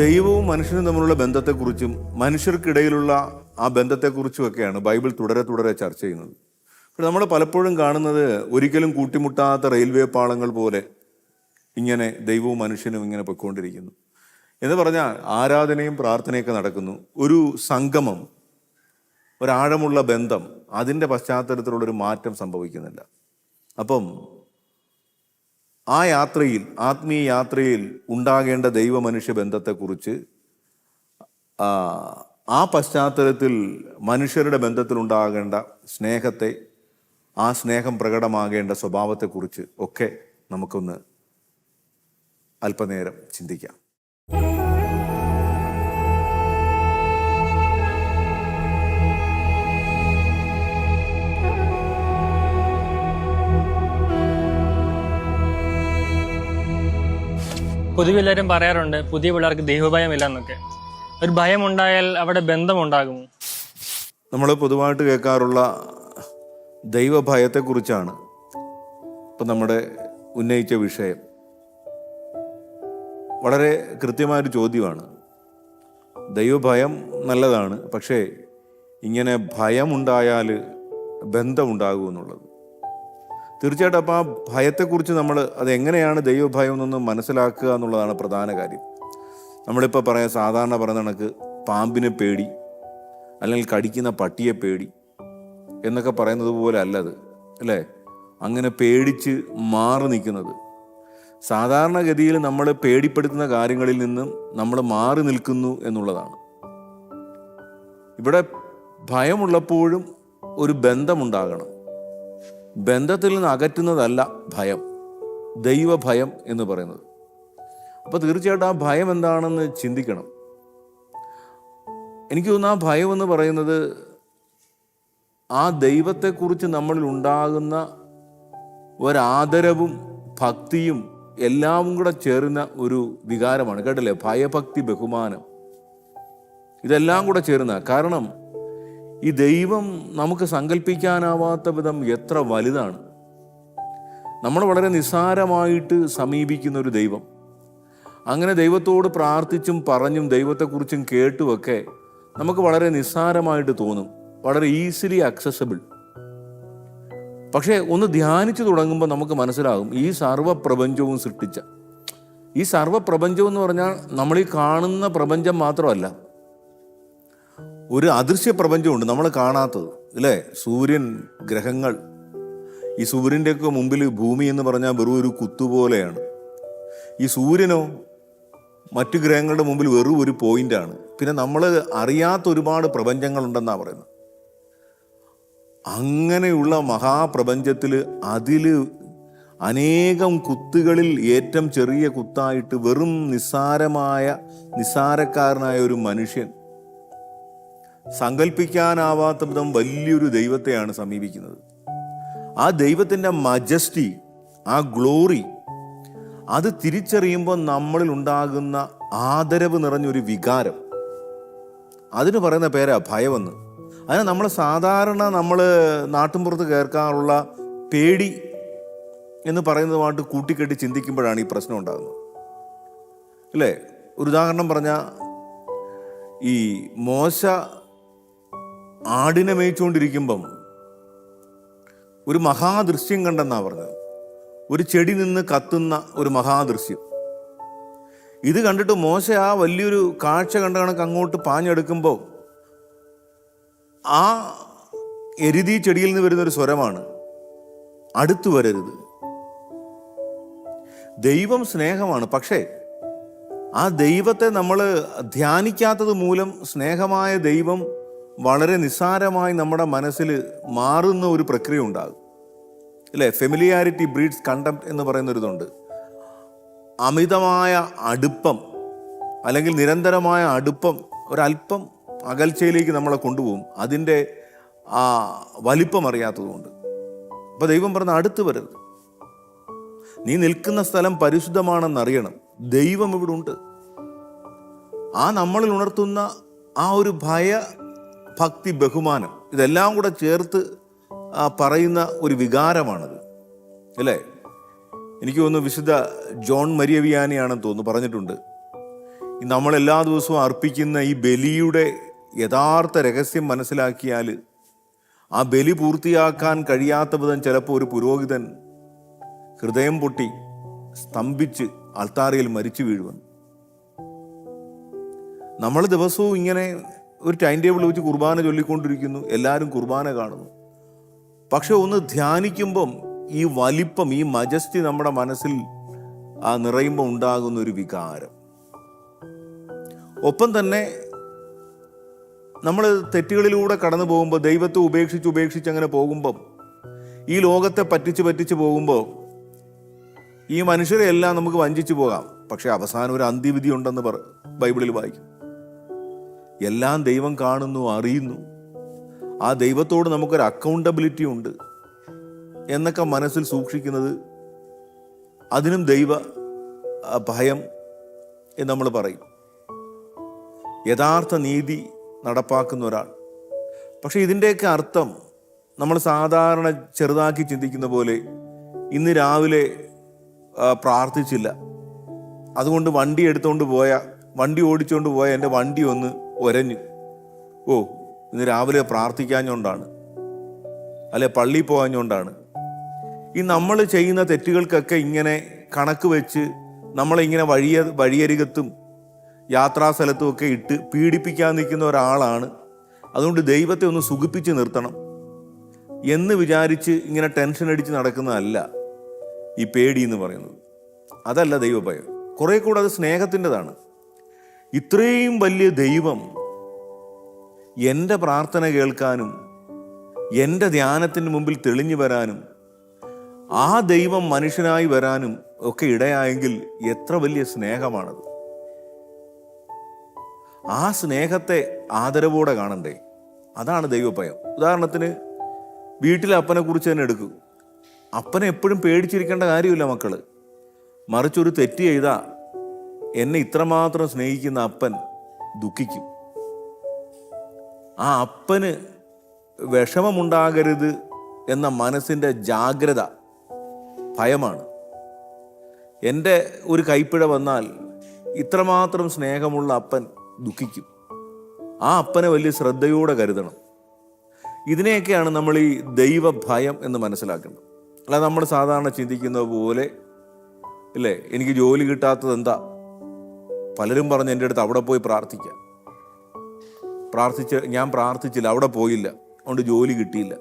ദൈവവും മനുഷ്യനും തമ്മിലുള്ള ബന്ധത്തെക്കുറിച്ചും മനുഷ്യർക്കിടയിലുള്ള ആ ബന്ധത്തെക്കുറിച്ചുമൊക്കെയാണ് ബൈബിൾ തുടരെ ചർച്ച ചെയ്യുന്നത്. നമ്മൾ പലപ്പോഴും കാണുന്നത് ഒരിക്കലും കൂട്ടിമുട്ടാത്ത റെയിൽവേ പാളങ്ങൾ പോലെ ഇങ്ങനെ ദൈവവും മനുഷ്യനും ഇങ്ങനെ പൊയ്ക്കൊണ്ടിരിക്കുന്നു എന്ന് പറഞ്ഞാൽ ആരാധനയും പ്രാർത്ഥനയൊക്കെ നടക്കുന്നു. ഒരു സംഗമം, ഒരാഴമുള്ള ബന്ധം, അതിൻ്റെ പശ്ചാത്തലത്തിലുള്ളൊരു മാറ്റം സംഭവിക്കുന്നില്ല. അപ്പം ആ യാത്രയിൽ, ആത്മീയ യാത്രയിൽ ഉണ്ടാകേണ്ട ദൈവ മനുഷ്യ ബന്ധത്തെക്കുറിച്ച്, ആ പശ്ചാത്തലത്തിൽ മനുഷ്യരുടെ ബന്ധത്തിലുണ്ടാകേണ്ട സ്നേഹത്തെ, ആ സ്നേഹം പ്രകടമാകേണ്ട സ്വഭാവത്തെക്കുറിച്ച് ഒക്കെ നമുക്കൊന്ന് അല്പനേരം ചിന്തിക്കാം. പൊതുവെ എല്ലാവരും പറയാറുണ്ട് പുതിയ പിള്ളേർക്ക് ദൈവഭയമില്ല എന്നൊക്കെ. ഒരു ഭയം ഉണ്ടായാൽ അവിടെ ബന്ധമുണ്ടാകുമോ? നമ്മൾ പൊതുവായിട്ട് കേൾക്കാറുള്ള ദൈവഭയത്തെക്കുറിച്ചാണ് ഇപ്പം നമ്മുടെ ഉന്നയിച്ച വിഷയം. വളരെ കൃത്യമായൊരു ചോദ്യമാണ്. ദൈവഭയം നല്ലതാണ്, പക്ഷേ ഇങ്ങനെ ഭയമുണ്ടായാൽ ബന്ധമുണ്ടാകുമെന്നുള്ളത് തീർച്ചയായിട്ടും. അപ്പോൾ ആ ഭയത്തെക്കുറിച്ച് നമ്മൾ അതെങ്ങനെയാണ് ദൈവഭയം എന്നൊന്ന് മനസ്സിലാക്കുക എന്നുള്ളതാണ് പ്രധാന കാര്യം. നമ്മളിപ്പോൾ പറയാം, സാധാരണ പറയുന്ന കണക്ക് പാമ്പിനെ പേടി, അല്ലെങ്കിൽ കടിക്കുന്ന പട്ടിയെ പേടി എന്നൊക്കെ പറയുന്നത് പോലെ അല്ലത്, അല്ലേ? അങ്ങനെ പേടിച്ച് മാറി നിൽക്കുന്നത്. സാധാരണഗതിയിൽ നമ്മൾ പേടിപ്പെടുത്തുന്ന കാര്യങ്ങളിൽ നിന്നും നമ്മൾ മാറി നിൽക്കുന്നു എന്നുള്ളതാണ്. ഇവിടെ ഭയമുള്ളപ്പോഴും ഒരു ബന്ധമുണ്ടാകണം. ബന്ധത്തിൽ നിന്ന് അകറ്റുന്നതല്ല ഭയം, ദൈവഭയം എന്ന് പറയുന്നത്. അപ്പോൾ തീർച്ചയായിട്ടും ആ ഭയം എന്താണെന്ന് ചിന്തിക്കണം. എനിക്ക് തോന്നുന്നു ആ ഭയം എന്ന് പറയുന്നത് ആ ദൈവത്തെക്കുറിച്ച് നമ്മളിൽ ഉണ്ടാകുന്ന ഒരാദരവും ഭക്തിയും എല്ലാം കൂടെ ചേരുന്ന ഒരു വികാരമാണ്. കേട്ടില്ലേ? ഭയഭക്തി ബഹുമാനം, ഇതെല്ലാം കൂടെ ചേരുന്ന. കാരണം ഈ ദൈവം നമുക്ക് സങ്കല്പിക്കാനാവാത്ത വിധം എത്ര വലുതാണ്. നമ്മൾ വളരെ നിസ്സാരമായിട്ട് സമീപിക്കുന്ന ഒരു ദൈവം. അങ്ങനെ ദൈവത്തോട് പ്രാർത്ഥിച്ചും പറഞ്ഞും ദൈവത്തെക്കുറിച്ചും കേട്ടുമൊക്കെ നമുക്ക് വളരെ നിസ്സാരമായിട്ട് തോന്നും, വളരെ ഈസിലി അക്സസബിൾ. പക്ഷേ ഒന്ന് ധ്യാനിച്ചു തുടങ്ങുമ്പോൾ നമുക്ക് മനസ്സിലാകും, ഈ സർവ്വപ്രപഞ്ചവും സൃഷ്ടിച്ച, ഈ സർവ്വപ്രപഞ്ചം എന്ന് പറഞ്ഞാൽ നമ്മൾ ഈ കാണുന്ന പ്രപഞ്ചം മാത്രമല്ല, ഒരു അദൃശ്യ പ്രപഞ്ചമുണ്ട് നമ്മൾ കാണാത്തത്, അല്ലേ? സൂര്യൻ, ഗ്രഹങ്ങൾ. ഈ സൂര്യൻ്റെയൊക്കെ മുമ്പിൽ ഭൂമി എന്ന് പറഞ്ഞാൽ വെറും ഒരു കുത്തുപോലെയാണ്. ഈ സൂര്യനോ മറ്റു ഗ്രഹങ്ങളുടെ മുമ്പിൽ വെറും ഒരു പോയിന്റാണ്. പിന്നെ നമ്മൾ അറിയാത്ത ഒരുപാട് പ്രപഞ്ചങ്ങളുണ്ടെന്നാണ് പറയുന്നത്. അങ്ങനെയുള്ള മഹാപ്രപഞ്ചത്തിൽ അതിൽ അനേകം കുത്തുകളിൽ ഏറ്റവും ചെറിയ കുത്തായിട്ട് വെറും നിസ്സാരക്കാരനായ ഒരു മനുഷ്യൻ സങ്കല്പിക്കാനാവാത്ത വിധം വലിയൊരു ദൈവത്തെയാണ് സമീപിക്കുന്നത്. ആ ദൈവത്തിൻ്റെ മജസ്റ്റി, ആ ഗ്ലോറി, അത് തിരിച്ചറിയുമ്പോൾ നമ്മളിൽ ഉണ്ടാകുന്ന ആദരവ് നിറഞ്ഞൊരു വികാരം, അതിന് പറയുന്ന പേരാ ഭയമെന്ന്. അതിന് നമ്മൾ സാധാരണ നാട്ടിൻപുറത്ത് കേൾക്കാറുള്ള പേടി എന്ന് പറയുന്നതുമായിട്ട് കൂട്ടിക്കെട്ടി ചിന്തിക്കുമ്പോഴാണ് ഈ പ്രശ്നം ഉണ്ടാകുന്നത്, അല്ലേ? ഒരു ഉദാഹരണം പറഞ്ഞാൽ, ഈ മോശ ആടിനെ മേയിച്ചുകൊണ്ടിരിക്കുമ്പം ഒരു മഹാദൃശ്യം കണ്ടെന്നാണ് പറഞ്ഞത്. ഒരു ചെടി നിന്ന് കത്തുന്ന ഒരു മഹാദൃശ്യം. ഇത് കണ്ടിട്ട് മോശ ആ വലിയൊരു കാഴ്ച കണ്ട കണക്ക് അങ്ങോട്ട് പാഞ്ഞെടുക്കുമ്പോൾ ആ എരുതി ചെടിയിൽ നിന്ന് വരുന്നൊരു സ്വരമാണ്, അടുത്തു വരരുത്. ദൈവം സ്നേഹമാണ്, പക്ഷേ ആ ദൈവത്തെ നമ്മൾ ധ്യാനിക്കാത്തത് മൂലം സ്നേഹമായ ദൈവം വളരെ നിസ്സാരമായി നമ്മുടെ മനസ്സിൽ മാറുന്ന ഒരു പ്രക്രിയ ഉണ്ടാകും, അല്ലേ? ഫെമിലിയാരിറ്റി ബ്രീഡ്സ് കണ്ടംപ്റ്റ് എന്ന് പറയുന്നൊരിതുണ്ട്. അമിതമായ അടുപ്പം അല്ലെങ്കിൽ നിരന്തരമായ അടുപ്പം ഒരല്പം അകൽച്ചയിലേക്ക് നമ്മളെ കൊണ്ടുപോകും, അതിൻ്റെ ആ വലിപ്പം അറിയാത്തതുകൊണ്ട്. അപ്പോൾ ദൈവം പറഞ്ഞ അടുത്ത് വരരുത്, നീ നിൽക്കുന്ന സ്ഥലം പരിശുദ്ധമാണെന്നറിയണം, ദൈവം ഇവിടെ ഉണ്ട്. ആ നമ്മളിൽ ഉണർത്തുന്ന ആ ഒരു ഭക്തി ബഹുമാനം, ഇതെല്ലാം കൂടെ ചേർത്ത് പറയുന്ന ഒരു വികാരമാണത്, അല്ലേ? എനിക്ക് തോന്നുന്നു വിശുദ്ധ ജോൺ മരിയ വിയാനിയാണെന്ന് തോന്നുന്നു പറഞ്ഞിട്ടുണ്ട്, നമ്മൾ എല്ലാ ദിവസവും അർപ്പിക്കുന്ന ഈ ബലിയുടെ യഥാർത്ഥ രഹസ്യം മനസ്സിലാക്കിയാൽ ആ ബലി പൂർത്തിയാക്കാൻ കഴിയാത്ത വിധം ചിലപ്പോൾ ഒരു പുരോഹിതൻ ഹൃദയം പൊട്ടി സ്തംഭിച്ച് അൾത്താരയിൽ മരിച്ചു വീഴുവെന്ന്. നമ്മൾ ദിവസവും ഇങ്ങനെ ഒരു ടൈം ടേബിൾ വെച്ച് കുർബാന ചൊല്ലിക്കൊണ്ടിരിക്കുന്നു, എല്ലാവരും കുർബാന കാണുന്നു. പക്ഷെ ഒന്ന് ധ്യാനിക്കുമ്പം ഈ വലിപ്പം, ഈ മജസ്റ്റി നമ്മുടെ മനസ്സിൽ നിറയുമ്പോൾ ഉണ്ടാകുന്ന ഒരു വികാരം. ഒപ്പം തന്നെ നമ്മൾ തെറ്റുകളിലൂടെ കടന്നു പോകുമ്പോൾ, ദൈവത്തെ ഉപേക്ഷിച്ച് അങ്ങനെ പോകുമ്പം, ഈ ലോകത്തെ പറ്റിച്ച് പോകുമ്പോൾ ഈ മനുഷ്യരെ എല്ലാം നമുക്ക് വഞ്ചിച്ചു പോകാം. പക്ഷെ അവസാനം ഒരു അന്ത്യവിധി ഉണ്ടെന്ന് ബൈബിളിൽ വായിക്കും. എല്ലാം ദൈവം കാണുന്നു, അറിയുന്നു. ആ ദൈവത്തോട് നമുക്കൊരു അക്കൗണ്ടബിലിറ്റി ഉണ്ട് എന്നൊക്കെ മനസ്സിൽ സൂക്ഷിക്കുന്നത്, അതിനും ദൈവ ഭയം എന്ന് നമ്മൾ പറയും. യഥാർത്ഥ നീതി നടപ്പാക്കുന്ന ഒരാൾ. പക്ഷെ ഇതിൻ്റെയൊക്കെ അർത്ഥം നമ്മൾ സാധാരണ ചെറുതാക്കി ചിന്തിക്കുന്ന പോലെ, ഇന്ന് രാവിലെ പ്രാർത്ഥിച്ചില്ല, അതുകൊണ്ട് വണ്ടി ഓടിച്ചുകൊണ്ട് പോയ എൻ്റെ വണ്ടി ഒന്ന് ഒരഞ്ഞു, ഇന്ന് രാവിലെ പ്രാർത്ഥിക്കാഞ്ഞോണ്ടാണ്, അല്ലെ പള്ളിയിൽ പോകാഞ്ഞോണ്ടാണ്. ഈ നമ്മൾ ചെയ്യുന്ന തെറ്റുകൾക്കൊക്കെ ഇങ്ങനെ കണക്ക് വെച്ച് നമ്മളിങ്ങനെ വഴിയരികത്തും യാത്രാസ്ഥലത്തും ഒക്കെ ഇട്ട് പീഡിപ്പിക്കാൻ നിൽക്കുന്ന ഒരാളാണ്. അതുകൊണ്ട് ദൈവത്തെ ഒന്ന് സുഖിപ്പിച്ച് നിർത്തണം എന്ന് വിചാരിച്ച് ഇങ്ങനെ ടെൻഷൻ അടിച്ച് നടക്കുന്നതല്ല ഈ പേടി എന്ന് പറയുന്നത്. അതല്ല ദൈവഭയം. കുറെ കൂടെ അത് സ്നേഹത്തിൻ്റെതാണ്. ഇത്രയും വലിയ ദൈവം എൻ്റെ പ്രാർത്ഥന കേൾക്കാനും എൻ്റെ ധ്യാനത്തിന് മുമ്പിൽ തെളിഞ്ഞു വരാനും ആ ദൈവം മനുഷ്യനായി വരാനും ഒക്കെ ഇടയായെങ്കിൽ എത്ര വലിയ സ്നേഹമാണത്. ആ സ്നേഹത്തെ ആദരവോടെ കാണണ്ടേ? അതാണ് ദൈവഭയം. ഉദാഹരണത്തിന് വീട്ടിലെ അപ്പനെ കുറിച്ച് തന്നെ എടുക്കൂ. അപ്പനെ എപ്പോഴും പേടിച്ചിരിക്കേണ്ട കാര്യമില്ല മക്കള്. മറിച്ചൊരു തെറ്റ് ചെയ്താ എന്നെ ഇത്രമാത്രം സ്നേഹിക്കുന്ന അപ്പൻ ദുഃഖിക്കും. ആ അപ്പന് വിഷമമുണ്ടാകരുത് എന്ന മനസ്സിൻ്റെ ജാഗ്രത ഭയമാണ്. എൻ്റെ ഒരു കൈപ്പിഴ വന്നാൽ ഇത്രമാത്രം സ്നേഹമുള്ള അപ്പൻ ദുഃഖിക്കും. ആ അപ്പനെ വലിയ ശ്രദ്ധയോടെ കരുതണം. ഇതിനെയൊക്കെയാണ് നമ്മൾ ഈ ദൈവഭയം എന്ന് മനസ്സിലാക്കേണ്ടത്. അല്ലാതെ നമ്മൾ സാധാരണ ചിന്തിക്കുന്ന പോലെ ഇല്ലേ, എനിക്ക് ജോലി കിട്ടാത്തത് എന്താ, പലരും പറഞ്ഞ് എൻ്റെ അടുത്ത് അവിടെ പോയി ഞാൻ പ്രാർത്ഥിച്ചില്ല, അവിടെ പോയില്ല, അതുകൊണ്ട് ജോലി കിട്ടിയില്ല.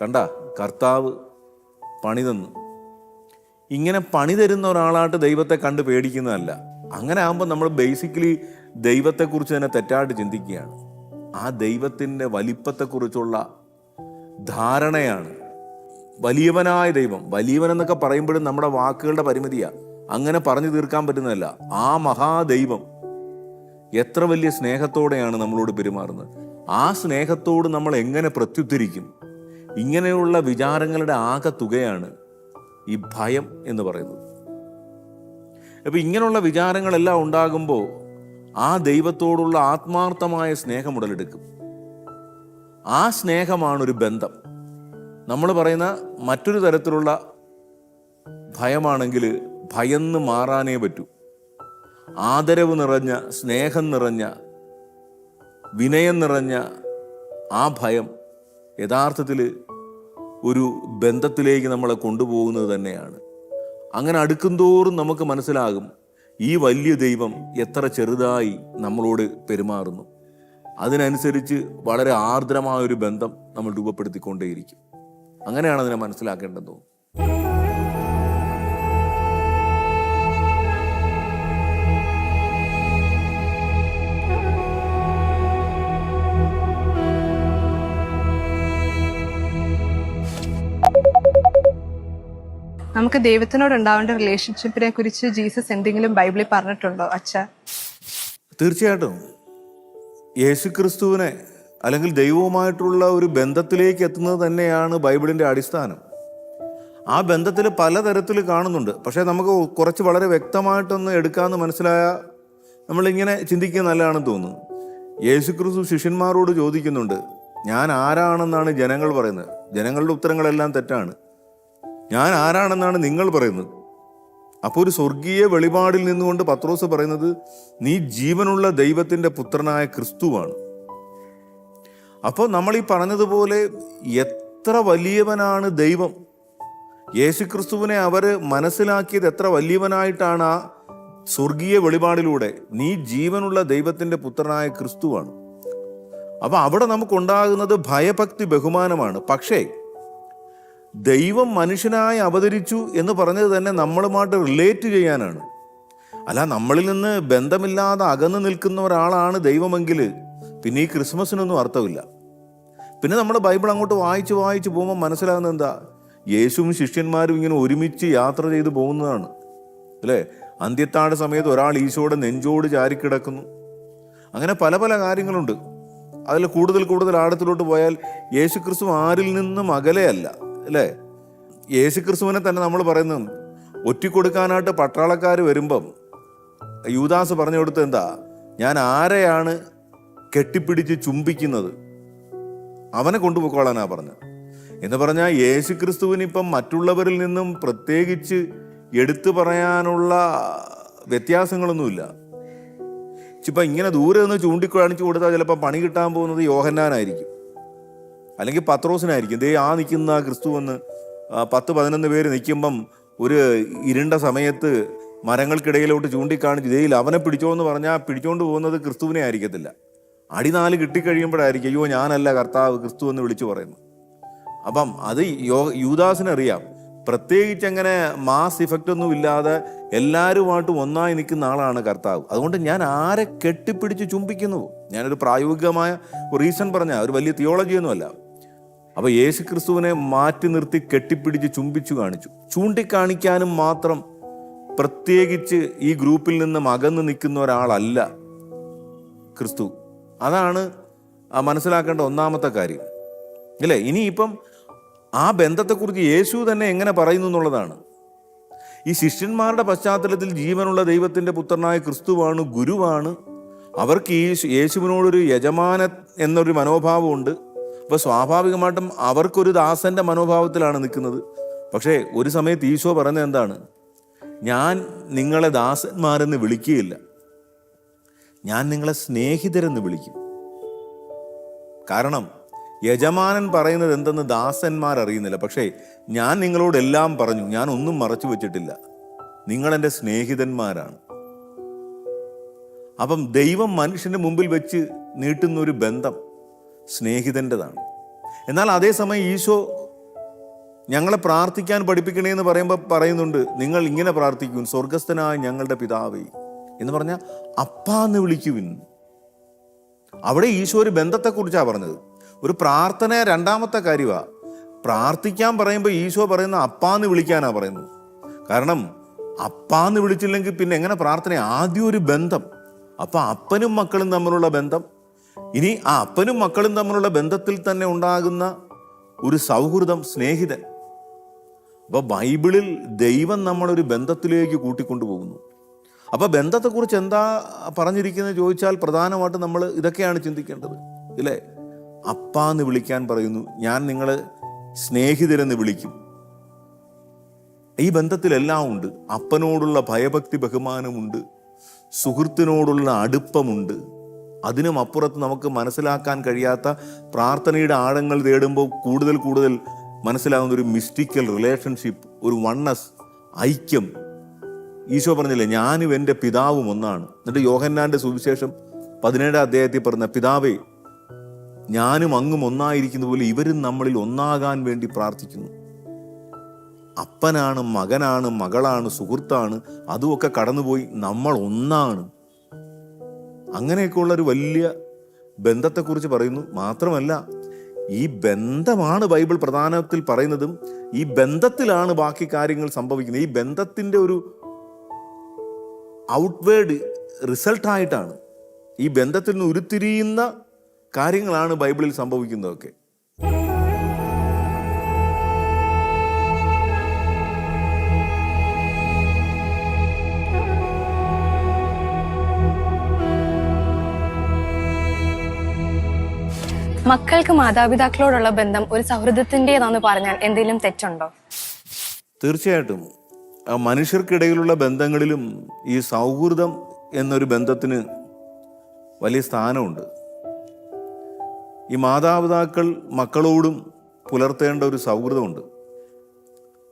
കണ്ട, കർത്താവ് പണി തന്നു. ഇങ്ങനെ പണി തരുന്ന ഒരാളായിട്ട് ദൈവത്തെ കണ്ട് പേടിക്കുന്നതല്ല. അങ്ങനെ ആകുമ്പോൾ നമ്മൾ ബേസിക്കലി ദൈവത്തെക്കുറിച്ച് തന്നെ തെറ്റായിട്ട് ചിന്തിക്കുകയാണ്. ആ ദൈവത്തിൻ്റെ വലിപ്പത്തെക്കുറിച്ചുള്ള ധാരണയാണ്. വലിയവനായ ദൈവം, വലിയവൻ എന്നൊക്കെ പറയുമ്പോഴും നമ്മുടെ വാക്കുകളുടെ പരിമിതിയാണ്, അങ്ങനെ പറഞ്ഞു തീർക്കാൻ പറ്റുന്നതല്ല. ആ മഹാദൈവം എത്ര വലിയ സ്നേഹത്തോടെയാണ് നമ്മളോട് പെരുമാറുന്നത്. ആ സ്നേഹത്തോട് നമ്മൾ എങ്ങനെ പ്രത്യുത്തരിക്കും? ഇങ്ങനെയുള്ള വിചാരങ്ങളുടെ ആകെ തുകയാണ് ഈ ഭയം എന്ന് പറയുന്നത്. അപ്പം ഇങ്ങനെയുള്ള വിചാരങ്ങളെല്ലാം ഉണ്ടാകുമ്പോൾ ആ ദൈവത്തോടുള്ള ആത്മാർത്ഥമായ സ്നേഹം ഉടലെടുക്കും. ആ സ്നേഹമാണൊരു ബന്ധം. നമ്മൾ പറയുന്ന മറ്റൊരു തരത്തിലുള്ള ഭയമാണെങ്കിൽ ഭയന്ന് മാറാനേ പറ്റൂ. ആദരവ് നിറഞ്ഞ, സ്നേഹം നിറഞ്ഞ, വിനയം നിറഞ്ഞ ആ ഭയം യഥാർത്ഥത്തിൽ ഒരു ബന്ധത്തിലേക്ക് നമ്മളെ കൊണ്ടുപോകുന്നത് തന്നെയാണ്. അങ്ങനെ അടുക്കുന്തോറും നമുക്ക് മനസ്സിലാകും ഈ വലിയ ദൈവം എത്ര ചെറുതായി നമ്മളോട് പെരുമാറുന്നു. അതിനനുസരിച്ച് വളരെ ആർദ്രമായൊരു ബന്ധം നമ്മൾ രൂപപ്പെടുത്തിക്കൊണ്ടേയിരിക്കും. അങ്ങനെയാണ് അതിനെ മനസ്സിലാക്കേണ്ടത്. നമുക്ക് ദൈവത്തിനോട് ഉണ്ടാവേണ്ട റിലേഷൻഷിപ്പിനെ കുറിച്ച് ജീസസ് എന്തെങ്കിലും ബൈബിളിൽ പറഞ്ഞിട്ടുണ്ടോ അച്ഛ? തീർച്ചയായിട്ടും. യേശുക്രിസ്തുവിനെ അല്ലെങ്കിൽ ദൈവവുമായിട്ടുള്ള ഒരു ബന്ധത്തിലേക്ക് എത്തുന്നത് തന്നെയാണ് ബൈബിളിൻ്റെ അടിസ്ഥാനം. ആ ബന്ധത്തിൽ പലതരത്തിൽ കാണുന്നുണ്ട്. പക്ഷേ നമുക്ക് കുറച്ച് വളരെ വ്യക്തമായിട്ടൊന്ന് എടുക്കാമെന്ന് മനസ്സിലായ നമ്മളിങ്ങനെ ചിന്തിക്കുക നല്ലതാണെന്ന് തോന്നുന്നു. യേശുക്രിസ്തു ശിഷ്യന്മാരോട് ചോദിക്കുന്നുണ്ട്, ഞാൻ ആരാണെന്നാണ് ജനങ്ങൾ പറയുന്നത്? ജനങ്ങളുടെ ഉത്തരങ്ങളെല്ലാം തെറ്റാണ്. ഞാൻ ആരാണെന്നാണ് നിങ്ങൾ പറയുന്നത്? അപ്പോൾ ഒരു സ്വർഗീയ വെളിപാടിൽ നിന്നുകൊണ്ട് പത്രോസ് പറയുന്നത് നീ ജീവനുള്ള ദൈവത്തിന്റെ പുത്രനായ ക്രിസ്തുവാണ്. അപ്പോൾ നമ്മൾ ഈ പറഞ്ഞതുപോലെ എത്ര വലിയവനാണ് ദൈവം. യേശുക്രിസ്തുവിനെ അവർ മനസ്സിലാക്കിയത് എത്ര വലിയവനായിട്ടാണ് ആ സ്വർഗീയ വെളിപാടിലൂടെ. നീ ജീവനുള്ള ദൈവത്തിന്റെ പുത്രനായ ക്രിസ്തുവാണ്. അപ്പൊ അവിടെ നമുക്കുണ്ടാകുന്നത് ഭയഭക്തി ബഹുമാനമാണ്. പക്ഷേ ദൈവം മനുഷ്യനായി അവതരിച്ചു എന്ന് പറഞ്ഞത് തന്നെ നമ്മളുമായിട്ട് റിലേറ്റ് ചെയ്യാനാണ്. അല്ല, നമ്മളിൽ നിന്ന് ബന്ധമില്ലാതെ അകന്നു നിൽക്കുന്ന ഒരാളാണ് ദൈവമെങ്കിൽ പിന്നെ ഈ ക്രിസ്മസിനൊന്നും അർത്ഥമില്ല. പിന്നെ നമ്മൾ ബൈബിൾ അങ്ങോട്ട് വായിച്ച് പോകുമ്പോൾ മനസ്സിലാകുന്നത് എന്താ? യേശുവും ശിഷ്യന്മാരും ഇങ്ങനെ ഒരുമിച്ച് യാത്ര ചെയ്ത് പോകുന്നതാണ് അല്ലേ. അന്ത്യത്താഴ സമയത്ത് ഒരാൾ ഈശോയുടെ നെഞ്ചോട് ചാരിക്കിടക്കുന്നു. അങ്ങനെ പല പല കാര്യങ്ങളുണ്ട്. അതിൽ കൂടുതൽ ആഴത്തിലോട്ട് പോയാൽ യേശുക്രിസ്തു ആരിൽ നിന്നും അകലെയല്ല അല്ലേ. യേശുക്രിസ്തുവിനെ തന്നെ നമ്മൾ പറയുന്നു, ഒറ്റിക്കൊടുക്കാനായിട്ട് പട്ടാളക്കാർ വരുമ്പം യൂദാസ് പറഞ്ഞു കൊടുത്തത് എന്താ? ഞാൻ ആരെയാണ് കെട്ടിപ്പിടിച്ച് ചുംബിക്കുന്നത്, അവനെ കൊണ്ടുപോയിക്കോളാനാ പറഞ്ഞത്. എന്ന് പറഞ്ഞാൽ യേശുക്രിസ്തുവിന് ഇപ്പം മറ്റുള്ളവരിൽ നിന്നും പ്രത്യേകിച്ച് എടുത്തു പറയാനുള്ള വ്യത്യാസങ്ങളൊന്നുമില്ല. ഇപ്പം ഇങ്ങനെ ദൂരെ നിന്ന് ചൂണ്ടിക്കാണിച്ചു കൊടുത്താൽ ചിലപ്പോൾ പണി കിട്ടാൻ പോകുന്നത് യോഹന്നാനായിരിക്കും, അല്ലെങ്കിൽ പത്രോസിനായിരിക്കും. ദേ ആ നിൽക്കുന്ന ക്രിസ്തു എന്ന് 10-11 പേര് നിൽക്കുമ്പം ഒരു ഇരുണ്ട സമയത്ത് മരങ്ങൾക്കിടയിലോട്ട് ചൂണ്ടിക്കാണിച്ച് ദേ അവനെ പിടിച്ചോ എന്ന് പറഞ്ഞാൽ പിടിച്ചോണ്ട് പോകുന്നത് ക്രിസ്തുവിനെ ആയിരിക്കത്തില്ല. അടി 4 കിട്ടിക്കഴിയുമ്പോഴായിരിക്കും അയ്യോ ഞാനല്ല കർത്താവ്, ക്രിസ്തു എന്ന് വിളിച്ചു പറയുന്നു. അപ്പം അത് യൂദാസിനറിയാം. പ്രത്യേകിച്ച് അങ്ങനെ മാസ് ഇഫക്റ്റ് ഒന്നും ഇല്ലാതെ എല്ലാവരുമായിട്ടും ഒന്നായി നിൽക്കുന്ന ആളാണ് കർത്താവ്. അതുകൊണ്ട് ഞാൻ ആരെ കെട്ടിപ്പിടിച്ച് ചുംബിക്കുന്നു. ഞാനൊരു പ്രായോഗികമായ റീസൺ പറഞ്ഞാൽ ഒരു വലിയ തിയോളജിയൊന്നുമല്ല. അപ്പൊ യേശു ക്രിസ്തുവിനെ മാറ്റി നിർത്തി കെട്ടിപ്പിടിച്ച് ചുംബിച്ചു കാണിച്ചു. ചൂണ്ടിക്കാണിക്കാനും മാത്രം പ്രത്യേകിച്ച് ഈ ഗ്രൂപ്പിൽ നിന്നും അകന്ന് നിൽക്കുന്ന ഒരാളല്ല ക്രിസ്തു. അതാണ് മനസ്സിലാക്കേണ്ട ഒന്നാമത്തെ കാര്യം അല്ലേ. ഇനിയിപ്പം ആ ബന്ധത്തെക്കുറിച്ച് യേശു തന്നെ എങ്ങനെ പറയുന്നു എന്നുള്ളതാണ്. ഈ ശിഷ്യന്മാരുടെ പശ്ചാത്തലത്തിൽ ജീവനുള്ള ദൈവത്തിന്റെ പുത്രനായ ക്രിസ്തുവാണ്, ഗുരുവാണ്. അവർക്ക് ഈ യേശുവിനോടൊരു യജമാന എന്നൊരു മനോഭാവമുണ്ട്. അപ്പോൾ സ്വാഭാവികമായിട്ടും അവർക്കൊരു ദാസന്റെ മനോഭാവത്തിലാണ് നിൽക്കുന്നത്. പക്ഷേ ഒരു സമയത്ത് ഈശോ പറയുന്നത് എന്താണ്? ഞാൻ നിങ്ങളെ ദാസന്മാരെന്ന് വിളിക്കുകയില്ല, ഞാൻ നിങ്ങളെ സ്നേഹിതരെന്ന് വിളിക്കും. കാരണം യജമാനൻ പറയുന്നത് എന്തെന്ന് ദാസന്മാർ അറിയുന്നില്ല. പക്ഷേ ഞാൻ നിങ്ങളോടെല്ലാം പറഞ്ഞു, ഞാൻ ഒന്നും മറച്ചു വെച്ചിട്ടില്ല, നിങ്ങളെൻ്റെ സ്നേഹിതന്മാരാണ്. അപ്പം ദൈവം മനുഷ്യന്റെ മുമ്പിൽ വെച്ച് നീട്ടുന്ന ഒരു ബന്ധം സ്നേഹിതൻ്റെതാണ്. എന്നാൽ അതേസമയം ഈശോ ഞങ്ങളെ പ്രാർത്ഥിക്കാൻ പഠിപ്പിക്കണേ എന്ന് പറയുമ്പോൾ പറയുന്നുണ്ട്, നിങ്ങൾ ഇങ്ങനെ പ്രാർത്ഥിക്കും, സ്വർഗസ്ഥനായ ഞങ്ങളുടെ പിതാവേ എന്ന് പറഞ്ഞാൽ അപ്പാന്ന് വിളിക്കുവിൻ. അവിടെ ഈശോ ഒരു ബന്ധത്തെക്കുറിച്ചാണ് പറഞ്ഞത്. ഒരു പ്രാർത്ഥന രണ്ടാമത്തെ കാര്യമാണ്. പ്രാർത്ഥിക്കാൻ പറയുമ്പോൾ ഈശോ പറയുന്ന അപ്പാന്ന് വിളിക്കാനാണ് പറയുന്നത്. കാരണം അപ്പാന്ന് വിളിച്ചില്ലെങ്കിൽ പിന്നെ എങ്ങനെ പ്രാർത്ഥന? ആദ്യം ഒരു ബന്ധം. അപ്പം അപ്പനും മക്കളും തമ്മിലുള്ള ബന്ധം. ഇനി ആ അപ്പനും മക്കളും തമ്മിലുള്ള ബന്ധത്തിൽ തന്നെ ഉണ്ടാകുന്ന ഒരു സൗഹൃദം, സ്നേഹിതൻ. അപ്പൊ ബൈബിളിൽ ദൈവം നമ്മളൊരു ബന്ധത്തിലേക്ക് കൂട്ടിക്കൊണ്ടുപോകുന്നു. അപ്പൊ ബന്ധത്തെക്കുറിച്ച് എന്താ പറഞ്ഞിരിക്കുന്നത് ചോദിച്ചാൽ പ്രധാനമായിട്ടും നമ്മൾ ഇതൊക്കെയാണ് ചിന്തിക്കേണ്ടത് ഇല്ലേ. അപ്പാന്ന് വിളിക്കാൻ പറയുന്നു, ഞാൻ നിങ്ങളെ സ്നേഹിതരെന്ന് വിളിക്കും. ഈ ബന്ധത്തിലെല്ലാം ഉണ്ട്. അപ്പനോടുള്ള ഭയഭക്തി ബഹുമാനമുണ്ട്, സുഹൃത്തിനോടുള്ള അടുപ്പമുണ്ട്. അതിനും അപ്പുറത്ത് നമുക്ക് മനസ്സിലാക്കാൻ കഴിയാത്ത പ്രാർത്ഥനയുടെ ആഴങ്ങൾ തേടുമ്പോൾ കൂടുതൽ മനസ്സിലാകുന്ന ഒരു മിസ്റ്റിക്കൽ റിലേഷൻഷിപ്പ്, ഒരു വണ്ണസ്, ഐക്യം. ഈശോ പറഞ്ഞില്ലേ, ഞാനും എൻ്റെ പിതാവും ഒന്നാണ്. എന്നിട്ട് യോഹന്നാന്റെ സുവിശേഷം 17 അധ്യായത്തിൽ പറഞ്ഞ, പിതാവേ ഞാനും അങ്ങും ഒന്നായിരിക്കുന്ന പോലെ ഇവരും നമ്മളിൽ ഒന്നാകാൻ വേണ്ടി പ്രാർത്ഥിക്കുന്നു. അപ്പനാണ്, മകനാണ്, മകളാണ്, സുഹൃത്താണ്, അതുമൊക്കെ കടന്നുപോയി നമ്മൾ ഒന്നാണ്. അങ്ങനെയൊക്കെയുള്ളൊരു വലിയ ബന്ധത്തെക്കുറിച്ച് പറയുന്നു. മാത്രമല്ല ഈ ബന്ധമാണ് ബൈബിൾ പ്രധാനത്തിൽ പറയുന്നതും. ഈ ബന്ധത്തിലാണ് ബാക്കി കാര്യങ്ങൾ സംഭവിക്കുന്നത്. ഈ ബന്ധത്തിൻ്റെ ഒരു ഔട്ട്വേർഡ് റിസൾട്ടായിട്ടാണ്, ഈ ബന്ധത്തിൽ നിന്ന് ഉരുത്തിരിയുന്ന കാര്യങ്ങളാണ് ബൈബിളിൽ സംഭവിക്കുന്നതൊക്കെ. മക്കൾക്ക് മാതാപിതാക്കളോടുള്ള ബന്ധം ഒരു സൗഹൃദത്തിൻ്റെതാണെന്ന് പറഞ്ഞാൽ എന്തെങ്കിലും തെറ്റുണ്ടോ? തീർച്ചയായിട്ടും മനുഷ്യർക്കിടയിലുള്ള ബന്ധങ്ങളിലും ഈ സൗഹൃദം എന്നൊരു ബന്ധത്തിന് വലിയ സ്ഥാനമുണ്ട്. ഈ മാതാപിതാക്കൾ മക്കളോടും പുലർത്തേണ്ട ഒരു സൗഹൃദമുണ്ട്.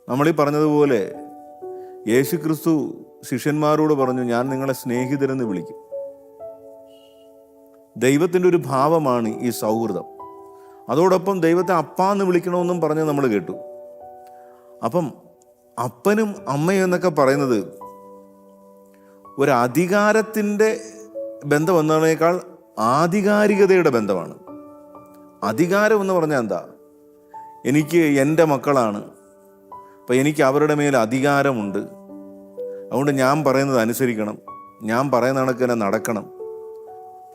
നമ്മളീ പറഞ്ഞതുപോലെ യേശുക്രിസ്തു ശിഷ്യന്മാരോട് പറഞ്ഞു, ഞാൻ നിങ്ങളെ സ്നേഹിതരെന്ന് വിളിക്കും. ദൈവത്തിൻ്റെ ഒരു ഭാവമാണ് ഈ സൗഹൃദം. അതോടൊപ്പം ദൈവത്തെ അപ്പാന്ന് വിളിക്കണമെന്നും പറഞ്ഞ് നമ്മൾ കേട്ടു. അപ്പം അപ്പനും അമ്മയും എന്നൊക്കെ പറയുന്നത് ഒരു അധികാരത്തിൻ്റെ ബന്ധം എന്നതിനേക്കാൾ ആധികാരികതയുടെ ബന്ധമാണ്. അധികാരം എന്ന് പറഞ്ഞാൽ എന്താ? എനിക്ക് എൻ്റെ മക്കളാണ്, അപ്പം എനിക്ക് അവരുടെ മേൽ അധികാരമുണ്ട്, അതുകൊണ്ട് ഞാൻ പറയുന്നത് അനുസരിക്കണം, ഞാൻ പറയുന്ന കണക്ക് തന്നെ നടക്കണം.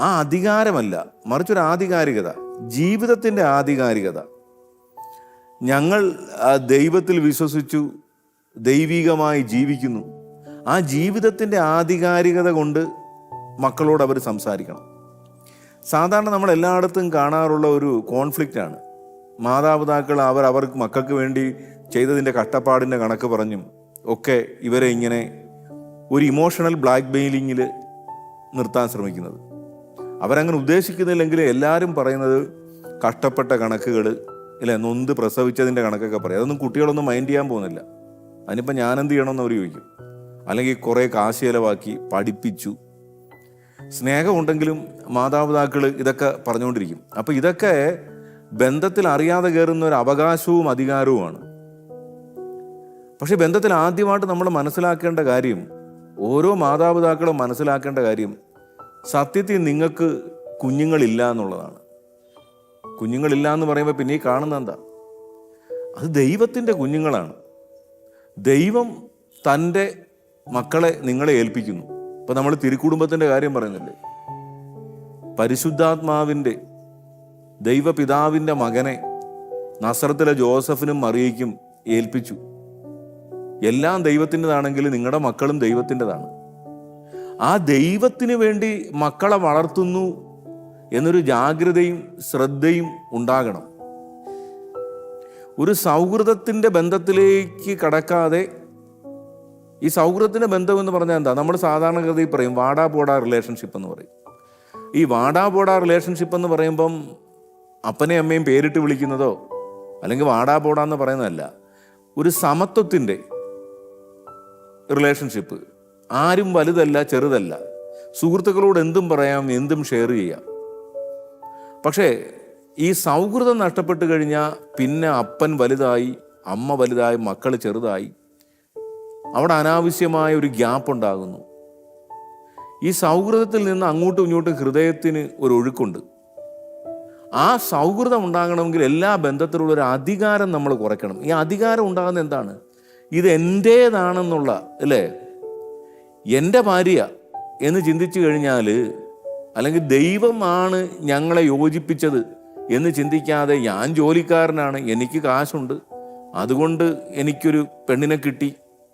ആ അധികാരമല്ല, മറിച്ചൊരു ആധികാരികത, ജീവിതത്തിൻ്റെ ആധികാരികത. ഞങ്ങൾ ദൈവത്തിൽ വിശ്വസിച്ചു, ദൈവികമായി ജീവിക്കുന്നു. ആ ജീവിതത്തിൻ്റെ ആധികാരികത കൊണ്ട് മക്കളോട് അവർ സംസാരിക്കണം. സാധാരണ നമ്മൾ എല്ലായിടത്തും കാണാറുള്ള ഒരു കോൺഫ്ലിക്റ്റാണ്. മാതാപിതാക്കൾ അവർക്ക് മക്കൾക്ക് വേണ്ടി ചെയ്തതിൻ്റെ കഷ്ടപ്പാടിൻ്റെ കണക്ക് പറഞ്ഞും ഒക്കെ ഇവരെ ഇങ്ങനെ ഒരു ഇമോഷണൽ ബ്ലാക്ക് മെയിലിങ്ങിൽ നിർത്താൻ ശ്രമിക്കുന്നത്. അവരങ്ങനെ ഉദ്ദേശിക്കുന്നില്ലെങ്കിൽ എല്ലാവരും പറയുന്നത് കഷ്ടപ്പെട്ട കണക്കുകൾ, ഇല്ലേ, നൊന്ത് പ്രസവിച്ചതിൻ്റെ കണക്കൊക്കെ പറയും. അതൊന്നും കുട്ടികളൊന്നും മൈൻഡ് ചെയ്യാൻ പോകുന്നില്ല. അതിനിപ്പോൾ ഞാനെന്ത് ചെയ്യണമെന്ന് അവർ ചോദിക്കും. അല്ലെങ്കിൽ കുറേ കാശ് ചിലവാക്കി പഠിപ്പിച്ചു. സ്നേഹമുണ്ടെങ്കിലും മാതാപിതാക്കൾ ഇതൊക്കെ പറഞ്ഞുകൊണ്ടിരിക്കും. അപ്പോൾ ഇതൊക്കെ ബന്ധത്തിൽ അറിയാതെ കയറുന്ന ഒരു അവകാശവും അധികാരവുമാണ്. പക്ഷെ ബന്ധത്തിൽ ആദ്യമായിട്ട് നമ്മൾ മനസ്സിലാക്കേണ്ട കാര്യം, ഓരോ മാതാപിതാക്കളും മനസ്സിലാക്കേണ്ട കാര്യം, സത്യത്തിൽ നിങ്ങൾക്ക് കുഞ്ഞുങ്ങളില്ല എന്നുള്ളതാണ്. കുഞ്ഞുങ്ങളില്ല എന്ന് പറയുമ്പോൾ പിന്നെ ഈ കാണുന്ന എന്താ? അത് ദൈവത്തിൻ്റെ കുഞ്ഞുങ്ങളാണ്. ദൈവം തൻ്റെ മക്കളെ നിങ്ങളെ ഏൽപ്പിക്കുന്നു. ഇപ്പം നമ്മൾ തിരുക്കുടുംബത്തിൻ്റെ കാര്യം പറയുന്നില്ലേ? പരിശുദ്ധാത്മാവിൻ്റെ ദൈവപിതാവിൻ്റെ മകനെ നസറത്തിലെ ജോസഫിനും മറിയയ്ക്കും ഏൽപ്പിച്ചു. എല്ലാം ദൈവത്തിൻ്റെതാണെങ്കിൽ നിങ്ങളുടെ മക്കളും ദൈവത്തിൻ്റെതാണ്. ആ ദൈവത്തിന് വേണ്ടി മക്കളെ വളർത്തുന്നു എന്നൊരു ജാഗ്രതയും ശ്രദ്ധയും ഉണ്ടാകണം. ഒരു സൗഹൃദത്തിൻ്റെ ബന്ധത്തിലേക്ക് കടക്കാതെ, ഈ സൗഹൃദത്തിൻ്റെ ബന്ധം എന്ന് പറഞ്ഞാൽ എന്താ? നമ്മൾ സാധാരണഗതിയിൽ പറയും വാടാ പോടാ റിലേഷൻഷിപ്പ് എന്ന് പറയും. ഈ വാടാ പോടാ റിലേഷൻഷിപ്പ് എന്ന് പറയുമ്പം അപ്പനെയും അമ്മയും പേരിട്ട് വിളിക്കുന്നതോ അല്ലെങ്കിൽ വാടാ പോടാ എന്ന് പറയുന്നതല്ല. ഒരു സമത്വത്തിൻ്റെ റിലേഷൻഷിപ്പ്. ആരും വലുതല്ല ചെറുതല്ല. സുഹൃത്തുക്കളോട് എന്തും പറയാം, എന്തും ഷെയർ ചെയ്യാം. പക്ഷേ ഈ സൗഹൃദം നഷ്ടപ്പെട്ട് കഴിഞ്ഞാൽ പിന്നെ അപ്പൻ വലുതായി, അമ്മ വലുതായി, മക്കൾ ചെറുതായി. അവിടെ അനാവശ്യമായ ഒരു ഗ്യാപ്പ് ഉണ്ടാകുന്നു. ഈ സൗഹൃദത്തിൽ നിന്ന് അങ്ങോട്ടും ഇങ്ങോട്ടും ഹൃദയത്തിന് ഒരു ഒഴുക്കുണ്ട്. ആ സൗഹൃദം ഉണ്ടാകണമെങ്കിൽ എല്ലാ ബന്ധത്തിലുള്ള ഒരു അധികാരം നമ്മൾ കുറയ്ക്കണം. ഈ അധികാരം ഉണ്ടാകുന്നത് എന്താണ്? ഇത് എൻ്റേതാണെന്നുള്ള, അല്ലേ, എൻ്റെ ഭാര്യ എന്ന് ചിന്തിച്ചു കഴിഞ്ഞാൽ, അല്ലെങ്കിൽ ദൈവമാണ് ഞങ്ങളെ യോജിപ്പിച്ചത് എന്ന് ചിന്തിക്കാതെ ഞാൻ ജോലിക്കാരനാണ്, എനിക്ക് കാശുണ്ട്, അതുകൊണ്ട് എനിക്കൊരു പെണ്ണിനെ കിട്ടി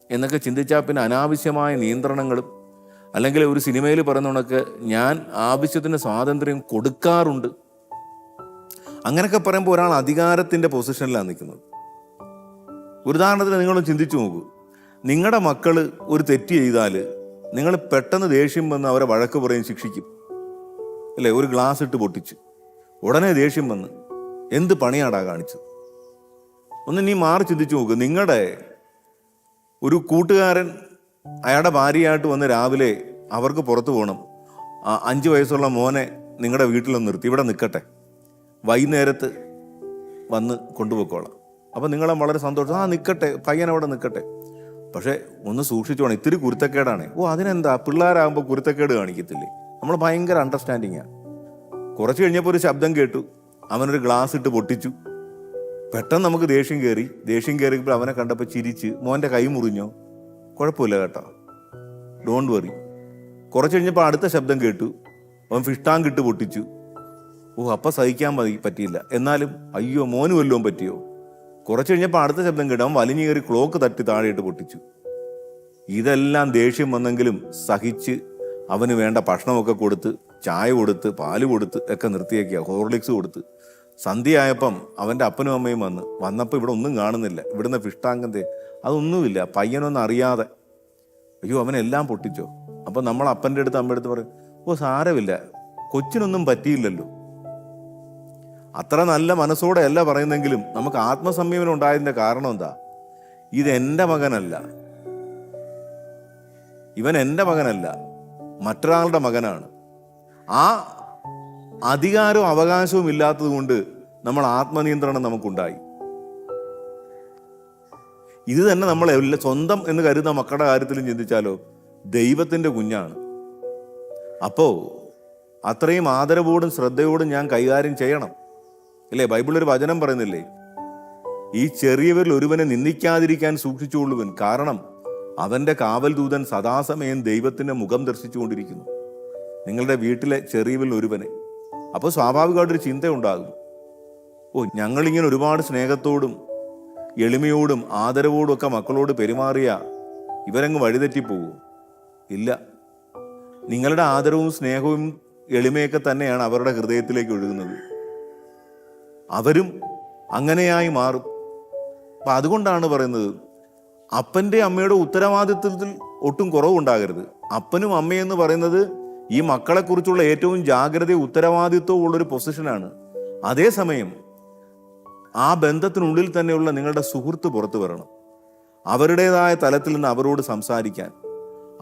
എന്നൊക്കെ ചിന്തിച്ചാൽ പിന്നെ അനാവശ്യമായ നിയന്ത്രണങ്ങളും, അല്ലെങ്കിൽ ഒരു സിനിമയിൽ പറയുന്ന കണക്ക് ഞാൻ ആവശ്യത്തിന് സ്വാതന്ത്ര്യം കൊടുക്കാറുണ്ട്, അങ്ങനെയൊക്കെ പറയുമ്പോൾ ഒരാൾ അധികാരത്തിൻ്റെ പൊസിഷനിലാണ് നിൽക്കുന്നത്. ഒരു ഉദാഹരണത്തിന് നിങ്ങളൊന്ന് ചിന്തിച്ചു നോക്കൂ. നിങ്ങളുടെ മക്കൾ ഒരു തെറ്റ് ചെയ്താൽ നിങ്ങൾ പെട്ടെന്ന് ദേഷ്യം വന്ന് അവരെ വഴക്ക് പറയും, ശിക്ഷിക്കും, അല്ലേ? ഒരു ഗ്ലാസ് ഇട്ട് പൊട്ടിച്ച് ഉടനെ ദേഷ്യം വന്ന് എന്ത് പണിയാടാ കാണിച്ചത്? ഒന്ന് നീ മാറി ചിന്തിച്ചു നോക്ക്. നിങ്ങളുടെ ഒരു കൂട്ടുകാരൻ അയാളുടെ ഭാര്യയായിട്ട് വന്ന് രാവിലെ അവർക്ക് പുറത്തു പോകണം, 5 വയസ്സുള്ള മോനെ നിങ്ങളുടെ വീട്ടിലൊന്ന് നിർത്തി, ഇവിടെ നിൽക്കട്ടെ, വൈകുന്നേരത്ത് വന്ന് കൊണ്ടുപോയിക്കോളാം. അപ്പം നിങ്ങളെ വളരെ സന്തോഷം, നിൽക്കട്ടെ, പയ്യൻ അവിടെ നിൽക്കട്ടെ. പക്ഷേ ഒന്ന് സൂക്ഷിച്ചോണം, ഇത്തിരി കുരുത്തക്കേടാണ്. അതിനെന്താ, പിള്ളേരാകുമ്പോൾ കുരുത്തക്കേട് കാണിക്കത്തില്ലേ? നമ്മൾ ഭയങ്കര അണ്ടർസ്റ്റാൻഡിങ്ങാണ്. കുറച്ച് കഴിഞ്ഞപ്പോൾ ഒരു ശബ്ദം കേട്ടു, അവനൊരു ഗ്ലാസ് ഇട്ട് പൊട്ടിച്ചു. പെട്ടെന്ന് നമുക്ക് ദേഷ്യം കയറിയപ്പോൾ അവനെ കണ്ടപ്പോൾ ചിരിച്ച്, മോൻ്റെ കൈ മുറിഞ്ഞോ? കുഴപ്പമില്ല കേട്ടോ, ഡോണ്ട് വറി. കുറച്ച് കഴിഞ്ഞപ്പോൾ അടുത്ത ശബ്ദം കേട്ടു, അവൻ ഫിഷ് ടാങ്ക് ഇട്ട് പൊട്ടിച്ചു. അപ്പം സഹിക്കാൻ പറ്റിയില്ല. എന്നാലും അയ്യോ മോന് വല്ലതും പറ്റിയോ? കുറച്ച് കഴിഞ്ഞപ്പോൾ അടുത്ത ശബ്ദം കേട്ടു, അവൻ വലിഞ്ഞു കയറി ക്ലോക്ക് തട്ടി താഴെയിട്ട് പൊട്ടിച്ചു. ഇതെല്ലാം ദേഷ്യം വന്നെങ്കിലും സഹിച്ച് അവന് വേണ്ട ഭക്ഷണമൊക്കെ കൊടുത്ത്, ചായ കൊടുത്ത്, പാല് കൊടുത്ത് ഒക്കെ നിർത്തിയേക്കുക, ഹോർലിക്സ് കൊടുത്ത്. സന്ധ്യയായപ്പം അവൻ്റെ അപ്പനും അമ്മയും വന്നപ്പോൾ ഇവിടെ ഒന്നും കാണുന്നില്ല. ഇവിടുന്ന് ഫിഷ് ടാങ്ക് അതൊന്നുമില്ല. പയ്യനൊന്നും അറിയാതെ അയ്യോ അവനെല്ലാം പൊട്ടിച്ചോ. അപ്പം നമ്മൾ അപ്പൻ്റെ അടുത്ത് അമ്മയുടെ അടുത്ത് പറയും, ഓ സാരമില്ല, കൊച്ചിനൊന്നും പറ്റിയില്ലല്ലോ. അത്ര നല്ല മനസ്സോടെ അല്ല പറയുന്നെങ്കിലും നമുക്ക് ആത്മസംയമനം ഉണ്ടായതിൻ്റെ കാരണം എന്താ? ഇതെൻ്റെ മകനല്ല, ഇവൻ എൻ്റെ മകനല്ല, മറ്റൊരാളുടെ മകനാണ്. ആ അധികാരവും അവകാശവും ഇല്ലാത്തത് കൊണ്ട് നമ്മൾ ആത്മനിയന്ത്രണം നമുക്കുണ്ടായി. ഇത് തന്നെ നമ്മൾ സ്വന്തം എന്ന് കരുതുന്ന മക്കളുടെ കാര്യത്തിലും ചിന്തിച്ചാലോ, ദൈവത്തിൻ്റെ കുഞ്ഞാണ്. അപ്പോൾ അത്രയും ആദരവോടും ശ്രദ്ധയോടും ഞാൻ കൈകാര്യം ചെയ്യണം, ഇല്ലേ? ബൈബിളൊരു വചനം പറയുന്നില്ലേ, ഈ ചെറിയവരിൽ ഒരുവനെ നിന്ദിക്കാതിരിക്കാൻ സൂക്ഷിച്ചുകൊള്ളുവൻ, കാരണം അവൻ്റെ കാവൽ ദൂതൻ സദാസമയം ദൈവത്തിൻ്റെ മുഖം ദർശിച്ചുകൊണ്ടിരിക്കുന്നു. നിങ്ങളുടെ വീട്ടിലെ ചെറിയവരിൽ ഒരുവനെ. അപ്പോൾ സ്വാഭാവികമായിട്ടൊരു ചിന്ത ഉണ്ടാകും, ഓ ഞങ്ങളിങ്ങനെ ഒരുപാട് സ്നേഹത്തോടും എളിമയോടും ആദരവോടും ഒക്കെ മക്കളോട് പെരുമാറിയ ഇവരങ്ങ് വഴിതെറ്റിപ്പോകും. ഇല്ല, നിങ്ങളുടെ ആദരവും സ്നേഹവും എളിമയൊക്കെ തന്നെയാണ് അവരുടെ ഹൃദയത്തിലേക്ക് ഒഴുകുന്നത്. അവരും അങ്ങനെയായി മാറും. അപ്പം അതുകൊണ്ടാണ് പറയുന്നത്, അപ്പൻ്റെ അമ്മയുടെ ഉത്തരവാദിത്വത്തിൽ ഒട്ടും കുറവുണ്ടാകരുത്. അപ്പനും അമ്മയെന്ന് പറയുന്നത് ഈ മക്കളെക്കുറിച്ചുള്ള ഏറ്റവും ജാഗ്രതയും ഉത്തരവാദിത്വവും ഉള്ളൊരു പൊസിഷനാണ്. അതേസമയം ആ ബന്ധത്തിനുള്ളിൽ തന്നെയുള്ള നിങ്ങളുടെ സുഹൃത്ത് പുറത്തു വരണം. അവരുടേതായ തലത്തിൽ നിന്ന് അവരോട് സംസാരിക്കാൻ,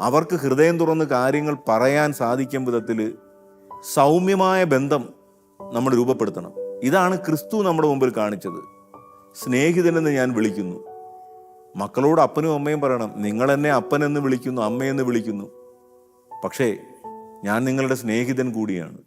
അവർക്ക് ഹൃദയം തുറന്ന് കാര്യങ്ങൾ പറയാൻ സാധിക്കും വിധത്തിൽ സൗമ്യമായ ബന്ധം നമ്മൾ രൂപപ്പെടുത്തണം. ഇതാണ് ക്രിസ്തു നമ്മുടെ മുമ്പിൽ കാണിച്ചത്. സ്നേഹിതനെന്ന് ഞാൻ വിളിക്കുന്നു. മക്കളോട് അപ്പനും അമ്മയും പറയണം, നിങ്ങൾ എന്നെ അപ്പനെന്ന് വിളിക്കുന്നു, അമ്മയെന്ന് വിളിക്കുന്നു, പക്ഷേ ഞാൻ നിങ്ങളുടെ സ്നേഹിതൻ കൂടിയാണ്.